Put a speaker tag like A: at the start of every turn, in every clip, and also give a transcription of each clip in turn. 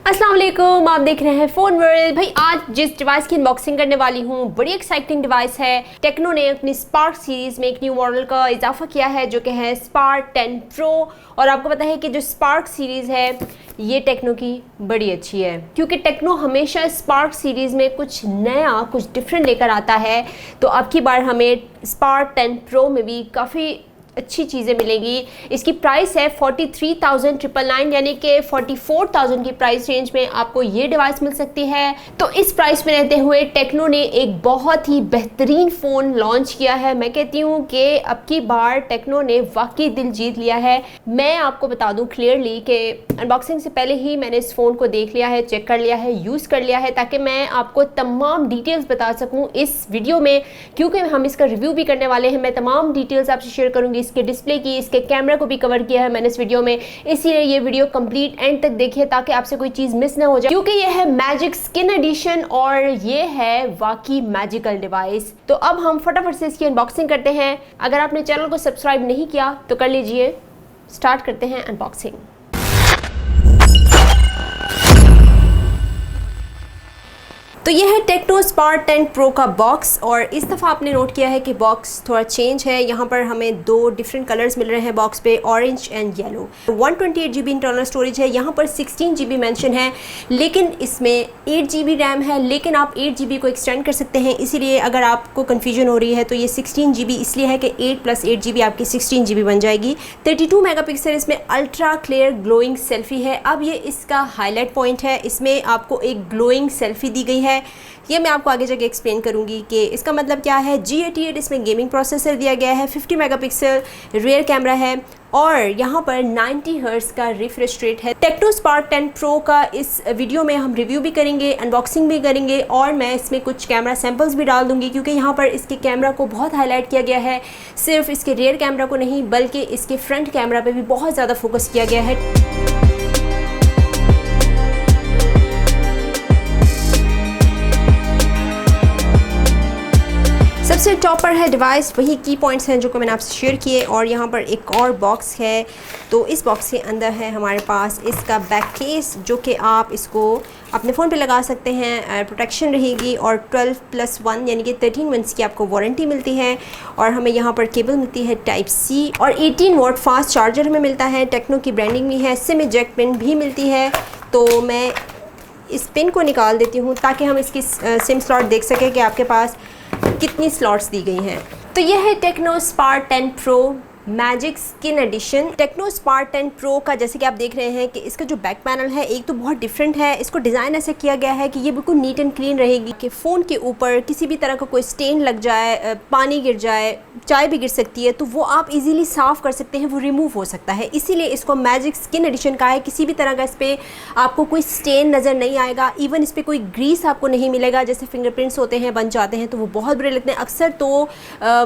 A: अस्सलाम वालेकुम, आप देख रहे हैं फ़ोन वर्ल्ड। भाई आज जिस डिवाइस की अनबॉक्सिंग करने वाली हूँ बड़ी एक्साइटिंग डिवाइस है। टेक्नो ने अपनी स्पार्क सीरीज़ में एक न्यू मॉडल का इजाफा किया है जो कि है स्पार्क 10 प्रो। और आपको पता है कि जो स्पार्क सीरीज़ है ये टेक्नो की बड़ी अच्छी है, क्योंकि टेक्नो हमेशा स्पार्क सीरीज़ में कुछ नया कुछ डिफरेंट लेकर आता है। तो अब की बार हमें स्पार्क 10 प्रो में भी काफ़ी अच्छी चीज़ें मिलेंगी। इसकी प्राइस है 43,999 यानी कि 44,000 की प्राइस रेंज में आपको ये डिवाइस मिल सकती है। तो इस प्राइस में रहते हुए टेक्नो ने एक बहुत ही बेहतरीन फ़ोन लॉन्च किया है। मैं कहती हूँ कि अब की बार टेक्नो ने वाकई दिल जीत लिया है। मैं आपको बता दूँ क्लियरली कि अनबॉक्सिंग से पहले ही मैंने इस फ़ोन को देख लिया है, चेक कर लिया है, यूज़ कर लिया है, ताकि मैं आपको तमाम डिटेल्स बता सकूँ इस वीडियो में। क्योंकि हम इसका रिव्यू भी करने वाले हैं, मैं तमाम डिटेल्स आपसे शेयर करूँगी। इसके डिस्प्ले की, इसके कैमरा को भी कवर किया है मैंने इस वीडियो में, इसीलिए ये वीडियो कंप्लीट एंड तक देखिए ताकि आपसे कोई चीज़ मिस ना हो जाए, क्योंकि ये है मैजिक स्किन एडिशन और ये है वाकई मैजिकल डिवाइस। तो अब हम फटाफट से इसकी अनबॉक्सिंग करते हैं। अगर आपने चैनल को सब्सक्राइब नहीं किया तो कर लीजिए। स्टार्ट करते हैं अनबॉक्सिंग। तो यह है टेक्नो स्पार्क 10 प्रो का बॉक्स। और इस दफ़ा आपने नोट किया है कि बॉक्स थोड़ा चेंज है। यहाँ पर हमें दो डिफरेंट कलर्स मिल रहे हैं बॉक्स पे, orange and yellow. 128 GB internal storage है, यहाँ पर 16 GB मेंशन है, लेकिन इसमें 8 GB रैम है। लेकिन आप 8 GB को एक्सटेंड कर सकते हैं, इसीलिए अगर आपको कन्फ्यूजन हो रही है तो ये 16 GB इसलिए है कि 8 + 8 GB आपकी 16 GB बन जाएगी। 32 मेगापिक्सल इसमें अल्ट्रा क्लियर ग्लोइंग सेल्फी है। अब ये इसका हाईलाइट पॉइंट है, इसमें आपको एक ग्लोइंग सेल्फी दी गई है। ये मैं आपको आगे जाके एक्सप्लेन करूंगी कि इसका मतलब क्या है। G88 इसमें गेमिंग प्रोसेसर दिया गया है, 50 मेगापिक्सल रियर कैमरा है और यहाँ पर 90 हर्ट्ज़ का रिफ्रेश रेट है। टेक्नो स्पार्क 10 प्रो का इस वीडियो में हम रिव्यू भी करेंगे, अनबॉक्सिंग भी करेंगे और मैं इसमें कुछ कैमरा सैम्पल्स भी डाल दूंगी, क्योंकि यहाँ पर इसके कैमरा को बहुत हाईलाइट किया गया है। सिर्फ इसके रियर कैमरा को नहीं बल्कि इसके फ्रंट कैमरा पर भी बहुत ज़्यादा फोकस किया गया है। सबसे टॉप पर है डिवाइस, वही की पॉइंट्स हैं जो को मैंने आपसे शेयर किए। और यहाँ पर एक और बॉक्स है, तो इस बॉक्स के अंदर है हमारे पास इसका बैक केस, जो कि आप इसको अपने फ़ोन पे लगा सकते हैं, प्रोटेक्शन रहेगी। और 12+1 यानी कि 13 मंथ्स की आपको वारंटी मिलती है। और हमें यहाँ पर केबल मिलती है टाइप C और 18 वॉट फास्ट चार्जर हमें मिलता है। टेक्नो की ब्रांडिंग भी है, सिम इजेक्ट पिन भी मिलती है। तो मैं इस पिन को निकाल देती हूँ ताकि हम इसकी सिम स्लॉट देख सकें कि आपके पास कितनी स्लॉट्स दी गई हैं। तो यह है Tecno Spark 10 Pro Magic Skin Edition. Tecno Spark 10 Pro का जैसे कि आप देख रहे हैं कि इसका जो बैक पैनल है एक तो बहुत डिफरेंट है। इसको डिज़ाइन ऐसे किया गया है कि ये बिल्कुल नीट एंड क्लीन रहेगी, कि फ़ोन के ऊपर किसी भी तरह का कोई स्टेन लग जाए, पानी गिर जाए, चाय भी गिर सकती है, तो वो आप इजीली साफ़ कर सकते हैं, वो रिमूव हो सकता है। इसीलिए इसको मैजिक स्किन एडिशन का है। किसी भी तरह का इस पर आपको कोई स्टेन नज़र नहीं आएगा, इवन इस पर कोई ग्रीस आपको नहीं मिलेगा। जैसे फिंगरप्रिंट्स होते हैं बन जाते हैं तो वो बहुत बुरे लगते हैं। अक्सर तो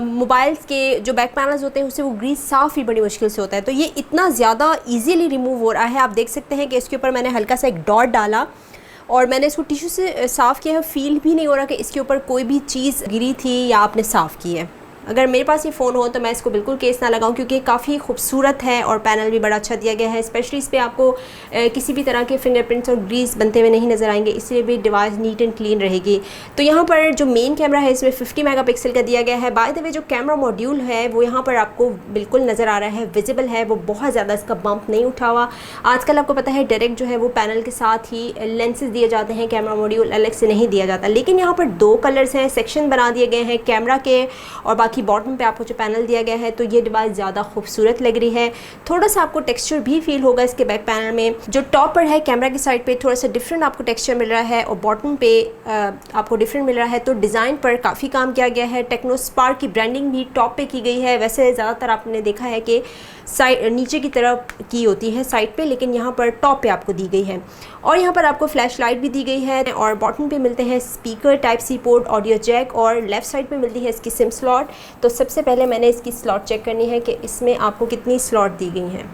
A: मोबाइल्स के जो बैक पैनल्स होते हैं उससे वो साफ़ ही बड़ी मुश्किल से होता है। तो ये इतना ज़्यादा इजीली रिमूव हो रहा है। आप देख सकते हैं कि इसके ऊपर मैंने हल्का सा एक डॉट डाला और मैंने इसको टिश्यू से साफ़ किया है। फील भी नहीं हो रहा कि इसके ऊपर कोई भी चीज़ गिरी थी या आपने साफ़ की है। अगर मेरे पास ये फ़ोन हो तो मैं इसको बिल्कुल केस ना लगाऊं, क्योंकि काफ़ी खूबसूरत है और पैनल भी बड़ा अच्छा दिया गया है। स्पेशली इस पर आपको किसी भी तरह के फिंगरप्रिंट्स और ग्रीस बनते हुए नहीं नज़र आएंगे, इसलिए भी डिवाइस नीट एंड क्लीन रहेगी। तो यहाँ पर जो मेन कैमरा है इसमें 50 मेगापिक्सल का दिया गया है। बाय द वे जो कैमरा मॉड्यूल है वो यहाँ पर आपको बिल्कुल नज़र आ रहा है, विजिबल है, वो बहुत ज़्यादा इसका बम्प नहीं उठा हुआ। आजकल आपको पता है डायरेक्ट जो है वो पैनल के साथ ही लेंसेज दिए जाते हैं, कैमरा मॉड्यूल अलग से नहीं दिया जाता। लेकिन यहाँ पर दो कलर्स हैं, सेक्शन बना दिए गए हैं कैमरा के, और बाकी बॉटम पे आपको जो पैनल दिया गया है। तो ये डिवाइस ज़्यादा खूबसूरत लग रही है। थोड़ा सा आपको टेक्सचर भी फील होगा इसके बैक पैनल में। जो टॉप पर है कैमरा की साइड पे थोड़ा सा डिफरेंट आपको टेक्सचर मिल रहा है और बॉटम पे आपको डिफरेंट मिल रहा है। तो डिज़ाइन पर काफ़ी काम किया गया है। टेक्नो स्पार्क की ब्रांडिंग भी टॉप पे की गई है। वैसे ज़्यादातर आपने देखा है कि साइड नीचे की तरफ की होती है साइड पे, लेकिन यहाँ पर टॉप पे आपको दी गई है। और यहाँ पर आपको फ्लैश लाइट भी दी गई है और बॉटम पे मिलते हैं speaker, type C port, audio jack और लेफ़्ट साइड पे मिलती है इसकी सिम स्लॉट। तो सबसे पहले मैंने इसकी स्लॉट चेक करनी है कि इसमें आपको कितनी स्लॉट दी गई हैं।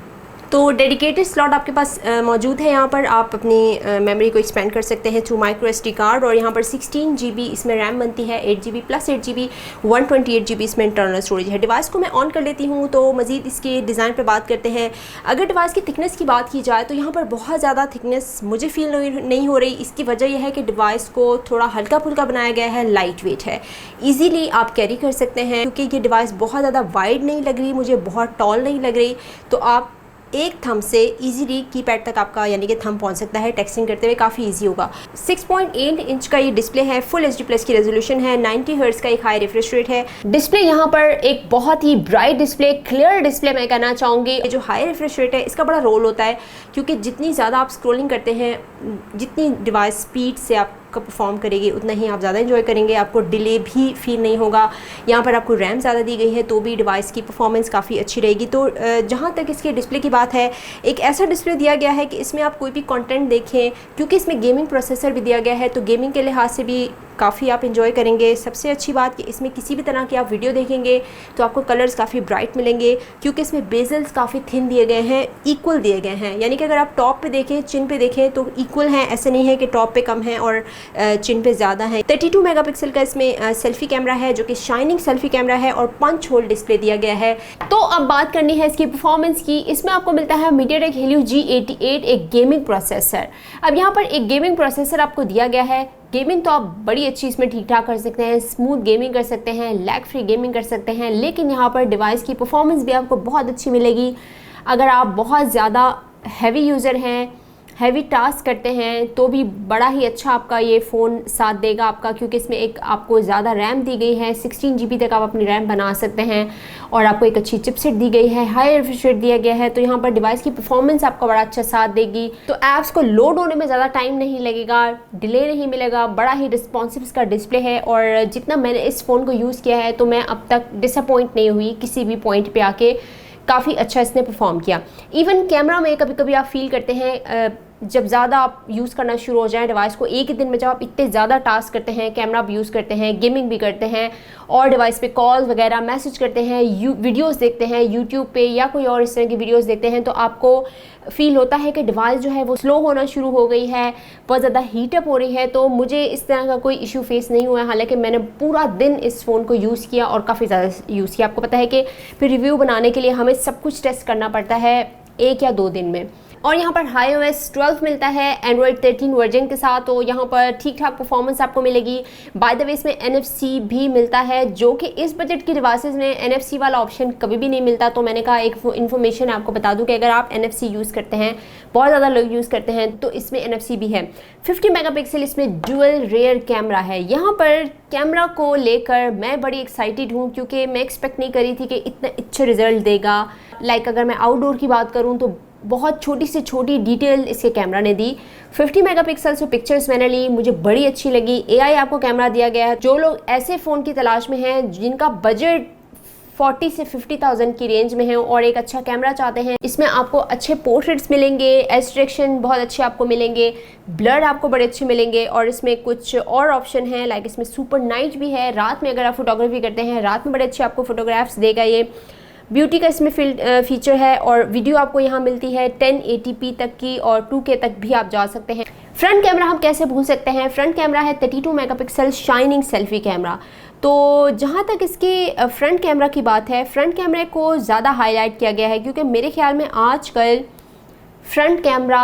A: तो डेडिकेटेड स्लॉट आपके पास मौजूद है। यहाँ पर आप अपनी मेमोरी को एक्सपेंड कर सकते हैं थ्रू माइक्रो SD कार्ड, और यहाँ पर 16 GB इसमें रैम बनती है, 8 GB प्लस 8 GB 128 GB इसमें इंटरनल स्टोरेज है। डिवाइस को मैं ऑन कर लेती हूँ तो मज़ीद इसके डिज़ाइन पे बात करते हैं। अगर डिवाइस की थिकनेस की बात की जाए तो यहाँ पर बहुत ज़्यादा थिकनेस मुझे फील नहीं हो रही। इसकी वजह यह है कि डिवाइस को थोड़ा हल्का फुल्का बनाया गया है, लाइट वेट है, ईजीली आप कैरी कर सकते हैं, क्योंकि ये डिवाइस बहुत ज़्यादा वाइड नहीं लग रही, मुझे बहुत टॉल नहीं लग रही। तो आप एक थंब से इजीली कीपैड तक आपका यानी कि थंब पहुंच सकता है, टेक्सटिंग करते हुए काफ़ी इजी होगा। 6.8 इंच का ये डिस्प्ले है, फुल HD+ की रेजोल्यूशन है, 90 हर्ट्ज का एक हाई रिफ्रेश रेट है। डिस्प्ले यहाँ पर एक बहुत ही ब्राइट डिस्प्ले, क्लियर डिस्प्ले मैं कहना चाहूँगी। जो हाई रिफ्रेश रेट है इसका बड़ा रोल होता है, क्योंकि जितनी ज़्यादा आप स्क्रोलिंग करते हैं, जितनी डिवाइस स्पीड से आप परफॉर्म करेगी उतना ही आप ज़्यादा एंजॉय करेंगे, आपको डिले भी फील नहीं होगा। यहाँ पर आपको रैम ज़्यादा दी गई है तो भी डिवाइस की परफॉर्मेंस काफ़ी अच्छी रहेगी। तो जहाँ तक इसके डिस्प्ले की बात है, एक ऐसा डिस्प्ले दिया गया है कि इसमें आप कोई भी कंटेंट देखें, क्योंकि इसमें गेमिंग प्रोसेसर भी दिया गया है तो गेमिंग के लिहाज से भी काफ़ी आप इंजॉय करेंगे। सबसे अच्छी बात कि इसमें किसी भी तरह की आप वीडियो देखेंगे तो आपको कलर्स काफ़ी ब्राइट मिलेंगे, क्योंकि इसमें बेजल्स काफ़ी थिन दिए गए हैं, इक्वल दिए गए हैं। यानी कि अगर आप टॉप पे देखें, चिन पे देखें तो इक्वल हैं, ऐसे नहीं है कि टॉप पे कम है और चिन पे ज़्यादा है। 32 मेगापिक्सल का इसमें सेल्फी कैमरा है, जो कि शाइनिंग सेल्फी कैमरा है, और पंच होल डिस्प्ले दिया गया है। तो अब बात करनी है इसकी परफॉर्मेंस की। इसमें आपको मिलता है MediaTek Helio G88, एक गेमिंग प्रोसेसर। अब यहाँ पर एक गेमिंग प्रोसेसर आपको दिया गया है। गेमिंग तो आप बड़ी अच्छी इसमें ठीक ठाक कर सकते हैं, स्मूथ गेमिंग कर सकते हैं, लैग फ्री गेमिंग कर सकते हैं, लेकिन यहाँ पर डिवाइस की परफॉर्मेंस भी आपको बहुत अच्छी मिलेगी। अगर आप बहुत ज़्यादा हैवी यूज़र हैं, हैवी टास्क करते हैं, तो भी बड़ा ही अच्छा आपका ये फ़ोन साथ देगा आपका, क्योंकि इसमें एक आपको ज़्यादा रैम दी गई है, 16 GB तक आप अपनी रैम बना सकते हैं, और आपको एक अच्छी चिपसेट दी गई है, हाई रिफ्रेश रेट दिया गया है। तो यहाँ पर डिवाइस की परफॉर्मेंस आपका बड़ा अच्छा साथ देगी। तो ऐप्स को लोड होने में ज़्यादा टाइम नहीं लगेगा, डिले नहीं मिलेगा, बड़ा ही रिस्पॉन्सिव इसका डिस्प्ले है। और जितना मैंने इस फ़ोन को यूज़ किया है तो मैं अब तक डिसअपॉइंट नहीं हुई किसी भी पॉइंट पर आके, काफ़ी अच्छा इसने परफॉर्म किया। इवन कैमरा में कभी कभी आप फील करते हैं, जब ज़्यादा आप यूज़ करना शुरू हो जाए डिवाइस को, एक ही दिन में जब आप इतने ज़्यादा टास्क करते हैं, कैमरा भी यूज़ करते हैं, गेमिंग भी करते हैं, और डिवाइस पे कॉल्स वगैरह, मैसेज करते हैं, वीडियोस देखते हैं यूट्यूब पे या कोई और इस तरह की वीडियोस देखते हैं, तो आपको फील होता है कि डिवाइस जो है वो स्लो होना शुरू हो गई है, बहुत ज़्यादा हीटअप हो रही है। तो मुझे इस तरह का कोई इशू फेस नहीं हुआ है, हालांकि मैंने पूरा दिन इस फ़ोन को यूज़ किया और काफ़ी ज़्यादा यूज़ किया। आपको पता है कि फिर रिव्यू बनाने के लिए हमें सब कुछ टेस्ट करना पड़ता है 1 या 2 दिन में। और यहाँ पर iOS 12 मिलता है Android 13 वर्जन के साथ, तो यहाँ पर ठीक ठाक परफॉर्मेंस आपको मिलेगी। बाय द वे इसमें NFC भी मिलता है, जो कि इस बजट की डिवाइसेस में NFC वाला ऑप्शन कभी भी नहीं मिलता। तो मैंने कहा एक इन्फॉर्मेशन आपको बता दूँ कि अगर आप NFC यूज़ करते हैं, बहुत ज़्यादा लोग यूज़ करते हैं, तो इसमें NFC भी है। 50 मेगापिक्सल इसमें डुअल रेयर कैमरा है। यहाँ पर कैमरा को लेकर मैं बड़ी एक्साइटेड हूँ, क्योंकि मैं एक्सपेक्ट नहीं करी थी कि इतना अच्छा रिजल्ट देगा। अगर मैं आउटडोर की बात करूँ तो बहुत छोटी से छोटी डिटेल इसके कैमरा ने दी। 50 मेगापिक्सल से पिक्चर्स मैंने ली, मुझे बड़ी अच्छी लगी। AI आपको कैमरा दिया गया है। जो लोग ऐसे फ़ोन की तलाश में हैं जिनका बजट 40 से 50,000 की रेंज में है और एक अच्छा कैमरा चाहते हैं, इसमें आपको अच्छे पोर्ट्रेट्स मिलेंगे, एज डिटेक्शन बहुत अच्छे आपको मिलेंगे, ब्लर आपको बड़े अच्छे मिलेंगे, और इसमें कुछ और ऑप्शन है, लाइक इसमें सुपर नाइट भी है। रात में अगर आप फोटोग्राफी करते हैं, रात में बड़े अच्छे आपको फोटोग्राफ्स देगा ये। ब्यूटी का इसमें फीचर है, और वीडियो आपको यहाँ मिलती है 1080p तक की, और 2K तक भी आप जा सकते हैं। फ्रंट कैमरा हम कैसे भूल सकते हैं, फ्रंट कैमरा है 32 मेगापिक्सल शाइनिंग सेल्फी कैमरा। तो जहाँ तक इसके फ्रंट कैमरा की बात है, फ्रंट कैमरे को ज़्यादा हाईलाइट किया गया है, क्योंकि मेरे ख्याल में आजकल फ्रंट कैमरा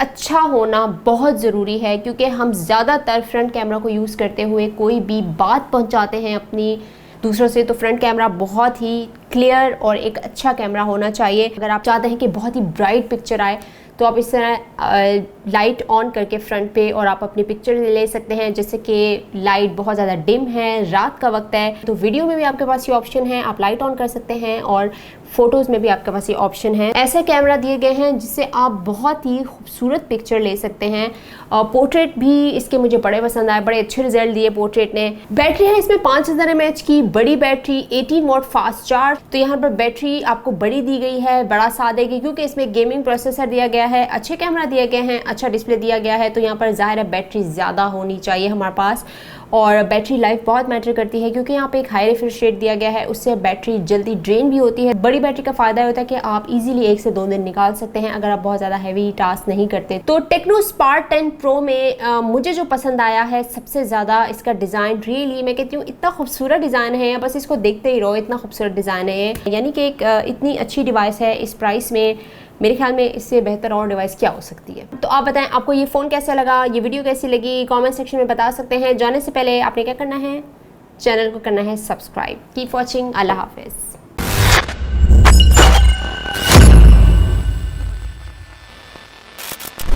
A: अच्छा होना बहुत ज़रूरी है, क्योंकि हम ज़्यादातर फ्रंट कैमरा को यूज़ करते हुए कोई भी बात पहुँचाते हैं अपनी दूसरों से, तो फ्रंट कैमरा बहुत ही क्लियर और एक अच्छा कैमरा होना चाहिए। अगर आप चाहते हैं कि बहुत ही ब्राइट पिक्चर आए, तो आप इस तरह लाइट ऑन करके फ्रंट पे और आप अपनी पिक्चर ले सकते हैं। जैसे कि लाइट बहुत ज़्यादा डिम है, रात का वक्त है, तो वीडियो में भी आपके पास ये ऑप्शन है, आप लाइट ऑन कर सकते हैं, और फ़ोटोज़ में भी आपके पास ये ऑप्शन है। ऐसे कैमरा दिए गए हैं जिससे आप बहुत ही खूबसूरत पिक्चर ले सकते हैं। पोर्ट्रेट भी इसके मुझे बड़े पसंद आए, बड़े अच्छे रिजल्ट दिए पोर्ट्रेट ने। बैटरी है इसमें 5000 mAh की बड़ी बैटरी, 18 वॉट फास्ट चार्ज। तो यहाँ पर बैटरी आपको बड़ी दी गई है, बड़ा साथ देगी, क्योंकि इसमें गेमिंग प्रोसेसर दिया गया है, अच्छे कैमरा दिए गए हैं, अच्छा डिस्प्ले दिया गया है, तो यहाँ पर ज़ाहिर है बैटरी ज़्यादा होनी चाहिए हमारे पास। और बैटरी लाइफ बहुत मैटर करती है क्योंकि यहाँ पे एक हाई रिफ्रेश रेट दिया गया है, उससे बैटरी जल्दी ड्रेन भी होती है। बड़ी बैटरी का फायदा होता है कि आप इजीली 1 से 2 दिन निकाल सकते हैं अगर आप बहुत ज़्यादा हैवी टास्क नहीं करते। तो टेक्नो स्पार्क 10 प्रो में मुझे जो पसंद आया है सबसे ज़्यादा इसका डिज़ाइन, रियली मैं कहती हूँ इतना खूबसूरत डिज़ाइन है, बस इसको देखते ही रहो, इतना खूबसूरत डिज़ाइन है। यानी कि एक इतनी अच्छी डिवाइस है इस प्राइस में, मेरे ख्याल में इससे बेहतर और डिवाइस क्या हो सकती है। तो आप बताएं आपको ये फ़ोन कैसा लगा, ये वीडियो कैसी लगी, कमेंट सेक्शन में बता सकते हैं। जाने से पहले आपने क्या करना है, चैनल को करना है सब्सक्राइब। कीप वॉचिंग, अल्लाह हाफिज़।